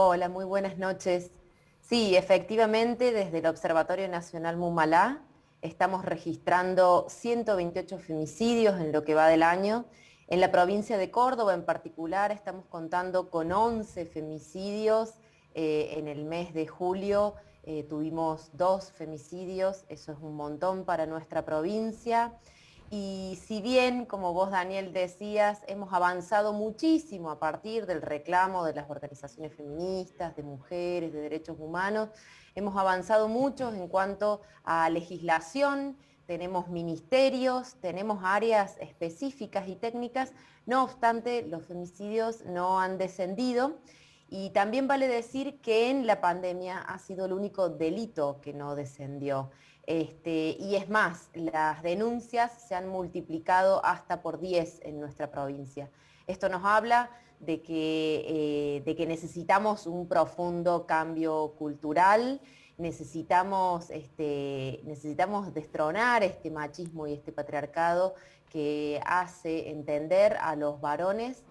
Hola, muy buenas noches. Sí, efectivamente, desde el Observatorio Nacional Mumalá estamos registrando 128 femicidios en lo que va del año. En la provincia de Córdoba en particular estamos contando con 11 femicidios. En el mes de julio tuvimos 2 femicidios, eso es un montón para nuestra provincia. Y si bien, como vos, Daniel, decías, hemos avanzado muchísimo a partir del reclamo de las organizaciones feministas, de mujeres, de derechos humanos, hemos avanzado mucho en cuanto a legislación, tenemos ministerios, tenemos áreas específicas y técnicas, no obstante, los femicidios no han descendido. Y también vale decir que en la pandemia ha sido el único delito que no descendió. Y es más, las denuncias se han multiplicado hasta por 10 en nuestra provincia. Esto nos habla de que necesitamos un profundo cambio cultural, necesitamos destronar este machismo y este patriarcado que hace entender a los varones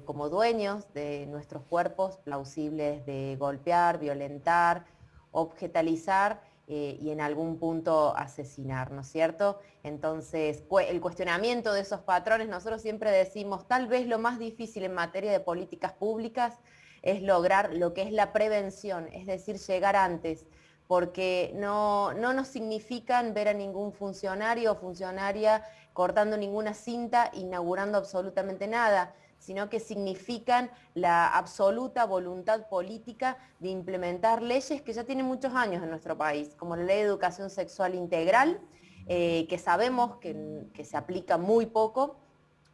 como dueños de nuestros cuerpos, plausibles de golpear, violentar, objetalizar y en algún punto asesinar, ¿no es cierto? Entonces, el cuestionamiento de esos patrones, nosotros siempre decimos, tal vez lo más difícil en materia de políticas públicas es lograr lo que es la prevención, es decir, llegar antes, porque no nos significan ver a ningún funcionario o funcionaria cortando ninguna cinta, inaugurando absolutamente nada, sino que significan la absoluta voluntad política de implementar leyes que ya tienen muchos años en nuestro país, como la Ley de Educación Sexual Integral, que sabemos que se aplica muy poco,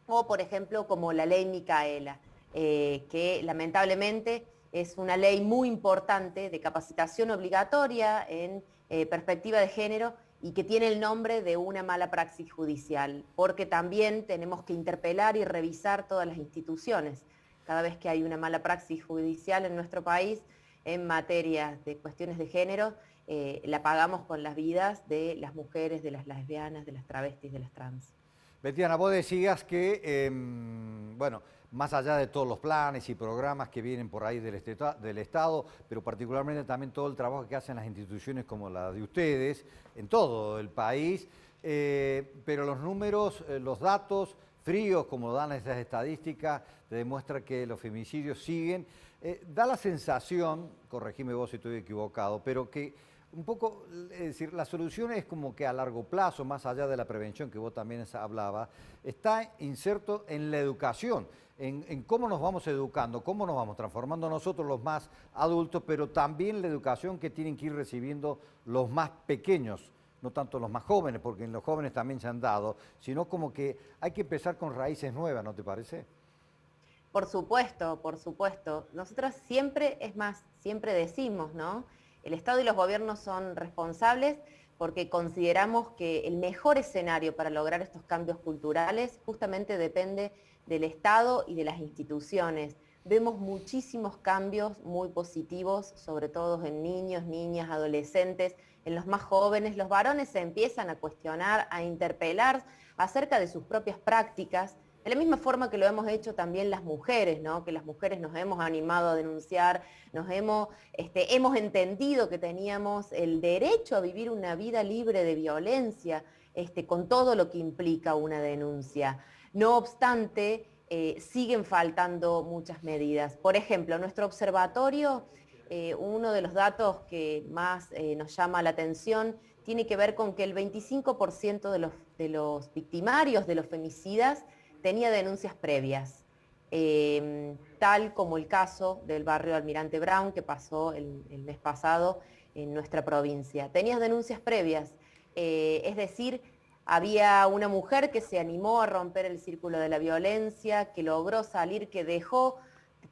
o por ejemplo como la Ley Micaela, que lamentablemente es una ley muy importante de capacitación obligatoria en perspectiva de género y que tiene el nombre de una mala praxis judicial, porque también tenemos que interpelar y revisar todas las instituciones. Cada vez que hay una mala praxis judicial en nuestro país en materia de cuestiones de género, la pagamos con las vidas de las mujeres, de las lesbianas, de las travestis, de las trans. Betiana, vos decías que, bueno, más allá de todos los planes y programas que vienen por ahí del Estado, pero particularmente también todo el trabajo que hacen las instituciones como la de ustedes en todo el país, pero los números, los datos fríos, como dan esas estadísticas, te demuestran que los femicidios siguen. Da la sensación, corregime vos si estoy equivocado, pero que un poco, es decir, la solución es como que a largo plazo, más allá de la prevención que vos también hablabas, está inserto en la educación, en cómo nos vamos educando, cómo nos vamos transformando nosotros los más adultos, pero también la educación que tienen que ir recibiendo los más pequeños, no tanto los más jóvenes, porque en los jóvenes también se han dado, sino como que hay que empezar con raíces nuevas, ¿no te parece? Por supuesto, por supuesto. Nosotros siempre, es más, siempre decimos, ¿no? El Estado y los gobiernos son responsables porque consideramos que el mejor escenario para lograr estos cambios culturales justamente depende del Estado y de las instituciones. Vemos muchísimos cambios muy positivos, sobre todo en niños, niñas, adolescentes, en los más jóvenes. Los varones se empiezan a cuestionar, a interpelar acerca de sus propias prácticas de la misma forma que lo hemos hecho también las mujeres, ¿no? Que las mujeres nos hemos animado a denunciar, hemos entendido que teníamos el derecho a vivir una vida libre de violencia, con todo lo que implica una denuncia. No obstante, siguen faltando muchas medidas. Por ejemplo, nuestro observatorio, uno de los datos que más nos llama la atención tiene que ver con que el 25% de los victimarios de los femicidas tenía denuncias previas, tal como el caso del barrio Almirante Brown que pasó el mes pasado en nuestra provincia. Tenías denuncias previas, es decir, había una mujer que se animó a romper el círculo de la violencia, que logró salir, que dejó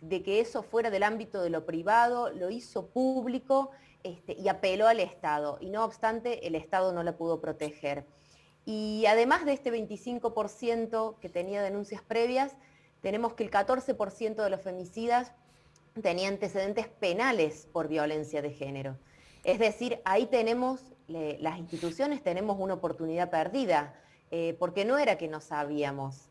de que eso fuera del ámbito de lo privado, lo hizo público y apeló al Estado. Y no obstante, el Estado no la pudo proteger. Y además de este 25% que tenía denuncias previas, tenemos que el 14% de los femicidas tenía antecedentes penales por violencia de género. Es decir, ahí tenemos, las instituciones tenemos una oportunidad perdida, porque no era que no sabíamos,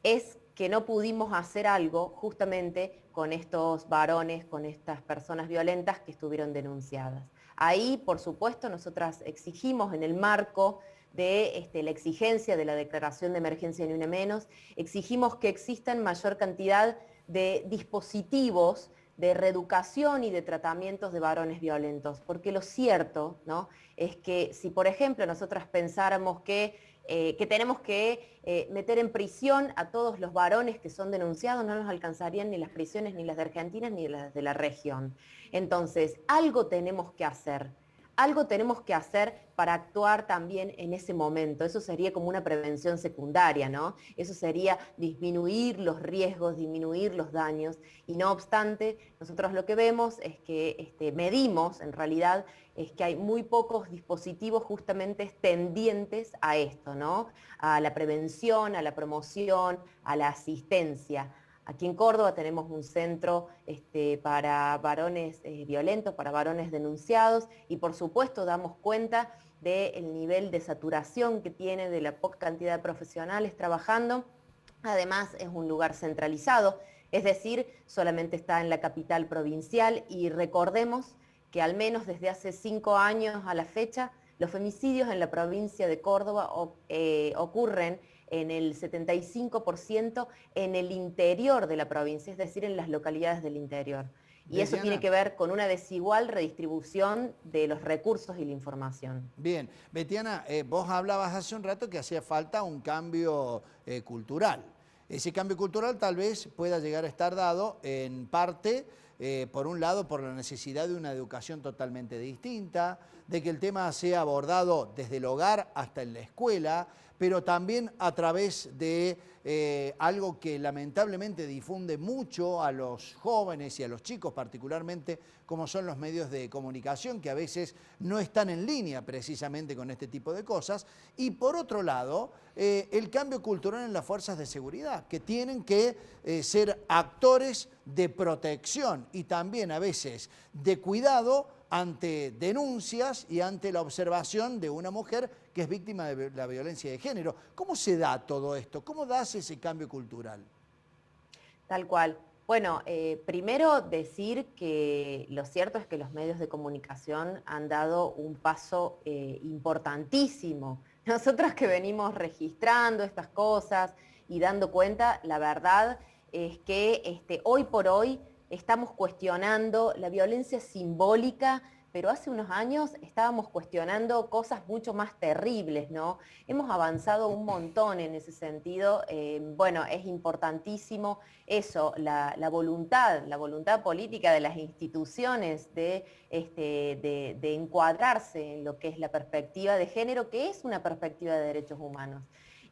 es que no pudimos hacer algo justamente con estos varones, con estas personas violentas que estuvieron denunciadas. Ahí, por supuesto, nosotras exigimos en el marco de la exigencia de la declaración de emergencia Ni Una Menos, exigimos que existan mayor cantidad de dispositivos de reeducación y de tratamientos de varones violentos, porque lo cierto, ¿no?, es que si, por ejemplo, nosotras pensáramos que tenemos que meter en prisión a todos los varones que son denunciados, no nos alcanzarían ni las prisiones ni las de Argentina ni las de la región. Entonces, algo tenemos que hacer para actuar también en ese momento. Eso sería como una prevención secundaria, ¿no? Eso sería disminuir los riesgos, disminuir los daños, y no obstante, nosotros lo que vemos es que medimos, en realidad, es que hay muy pocos dispositivos justamente tendientes a esto, ¿no? A la prevención, a la promoción, a la asistencia. Aquí en Córdoba tenemos un centro para varones violentos, para varones denunciados, y por supuesto damos cuenta del nivel de saturación que tiene, de la poca cantidad de profesionales trabajando. Además es un lugar centralizado, es decir, solamente está en la capital provincial, y recordemos que al menos desde hace 5 años a la fecha, los femicidios en la provincia de Córdoba ocurren en el 75% en el interior de la provincia, es decir, en las localidades del interior. Y eso tiene que ver con una desigual redistribución de los recursos y la información. Bien, Betiana, vos hablabas hace un rato que hacía falta un cambio cultural. Ese cambio cultural tal vez pueda llegar a estar dado en parte, por un lado, por la necesidad de una educación totalmente distinta, de que el tema sea abordado desde el hogar hasta en la escuela, pero también a través de algo que lamentablemente difunde mucho a los jóvenes y a los chicos particularmente, como son los medios de comunicación, que a veces no están en línea precisamente con este tipo de cosas. Y por otro lado, el cambio cultural en las fuerzas de seguridad, que tienen que ser actores de protección y también a veces de cuidado ante denuncias y ante la observación de una mujer que es víctima de la violencia de género. ¿Cómo se da todo esto? ¿Cómo das ese cambio cultural? Tal cual. Bueno, primero decir que lo cierto es que los medios de comunicación han dado un paso importantísimo. Nosotros que venimos registrando estas cosas y dando cuenta, la verdad es que hoy por hoy estamos cuestionando la violencia simbólica, pero hace unos años estábamos cuestionando cosas mucho más terribles, ¿no? Hemos avanzado un montón en ese sentido. Bueno, es importantísimo eso, la voluntad política de las instituciones de encuadrarse en lo que es la perspectiva de género, que es una perspectiva de derechos humanos.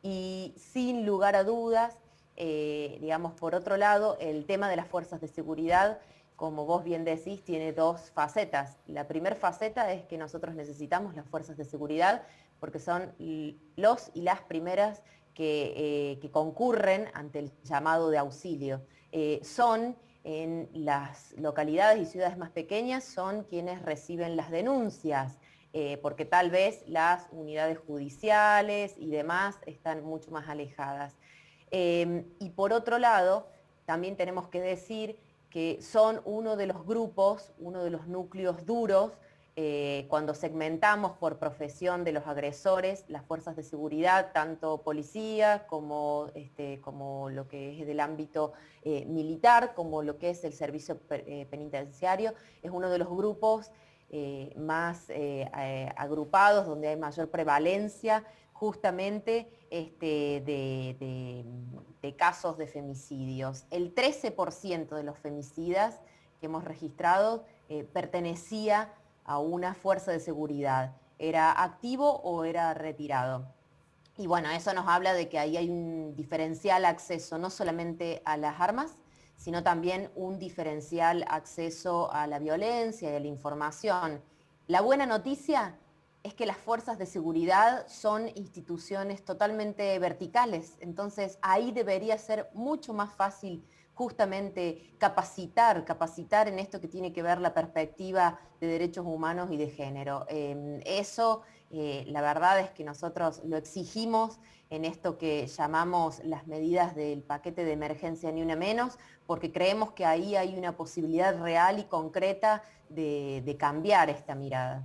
Y sin lugar a dudas, digamos, por otro lado, el tema de las fuerzas de seguridad, como vos bien decís, tiene 2 facetas. La primera faceta es que nosotros necesitamos las fuerzas de seguridad porque son los y las primeras que concurren ante el llamado de auxilio. Son en las localidades y ciudades más pequeñas, son quienes reciben las denuncias, porque tal vez las unidades judiciales y demás están mucho más alejadas. Y por otro lado, también tenemos que decir que son uno de los grupos, uno de los núcleos duros, cuando segmentamos por profesión de los agresores, las fuerzas de seguridad, tanto policía como lo que es del ámbito militar, como lo que es el servicio penitenciario, es uno de los grupos más agrupados, donde hay mayor prevalencia justamente de casos de femicidios. El 13% de los femicidas que hemos registrado pertenecía a una fuerza de seguridad. ¿Era activo o era retirado? Y bueno, eso nos habla de que ahí hay un diferencial acceso no solamente a las armas, sino también un diferencial acceso a la violencia y a la información. La buena noticia es que las fuerzas de seguridad son instituciones totalmente verticales, entonces ahí debería ser mucho más fácil justamente capacitar en esto que tiene que ver la perspectiva de derechos humanos y de género. Eso La verdad es que nosotros lo exigimos en esto que llamamos las medidas del paquete de emergencia Ni Una Menos, porque creemos que ahí hay una posibilidad real y concreta de cambiar esta mirada.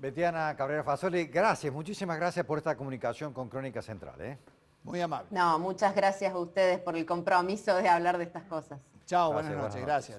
Betiana Cabrera Fasoli, gracias, muchísimas gracias por esta comunicación con Crónica Central. Muy amable. No, muchas gracias a ustedes por el compromiso de hablar de estas cosas. Chao, Gracias, buenas noches, buenas noches. gracias.